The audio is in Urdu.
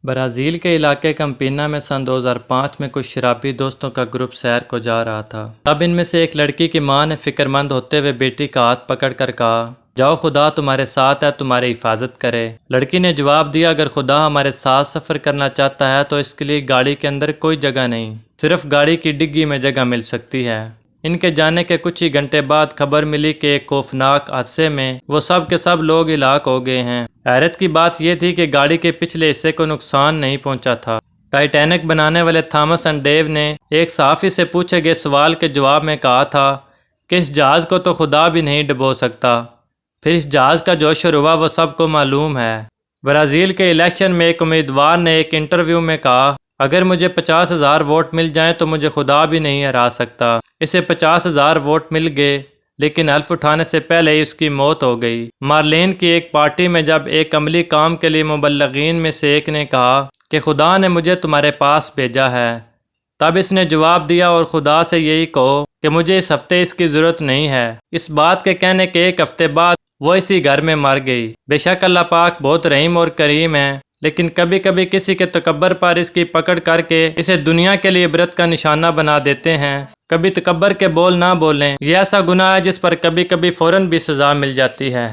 برازیل کے علاقے کمپینا میں سن 2005 میں کچھ شرابی دوستوں کا گروپ سیر کو جا رہا تھا۔ تب ان میں سے ایک لڑکی کی ماں نے فکر مند ہوتے ہوئے بیٹی کا ہاتھ پکڑ کر کہا، جاؤ خدا تمہارے ساتھ ہے، تمہاری حفاظت کرے۔ لڑکی نے جواب دیا، اگر خدا ہمارے ساتھ سفر کرنا چاہتا ہے تو اس کے لیے گاڑی کے اندر کوئی جگہ نہیں، صرف گاڑی کی ڈگی میں جگہ مل سکتی ہے۔ ان کے جانے کے کچھ ہی گھنٹے بعد خبر ملی کہ ایک خوفناک حادثے میں وہ سب کے سب لوگ ہلاک ہو گئے ہیں۔ حیرت کی بات یہ تھی کہ گاڑی کے پچھلے حصے کو نقصان نہیں پہنچا تھا۔ ٹائٹینک بنانے والے تھامس اینڈ ڈیو نے ایک صحافی سے پوچھے گئے سوال کے جواب میں کہا تھا کہ اس جہاز کو تو خدا بھی نہیں ڈبو سکتا۔ پھر اس جہاز کا جو شور ہوا وہ سب کو معلوم ہے۔ برازیل کے الیکشن میں ایک امیدوار نے ایک انٹرویو میں کہا، اگر مجھے 50,000 ووٹ مل جائیں تو مجھے خدا بھی نہیں ہرا سکتا۔ اسے 50,000 ووٹ مل گئے، لیکن حلف اٹھانے سے پہلے ہی اس کی موت ہو گئی۔ مارلین کی ایک پارٹی میں جب ایک عملی کام کے لیے مبلغین میں سے ایک نے کہا کہ خدا نے مجھے تمہارے پاس بھیجا ہے، تب اس نے جواب دیا، اور خدا سے یہی کہو کہ مجھے اس ہفتے اس کی ضرورت نہیں ہے۔ اس بات کے کہنے کے ایک ہفتے بعد وہ اسی گھر میں مر گئی۔ بے شک اللہ پاک بہت رحیم اور کریم ہے، لیکن کبھی کبھی کسی کے تکبر پر اس کی پکڑ کر کے اسے دنیا کے لیے عبرت کا نشانہ بنا دیتے ہیں۔ کبھی تکبر کے بول نہ بولیں، یہ ایسا گناہ ہے جس پر کبھی کبھی فوراً بھی سزا مل جاتی ہے۔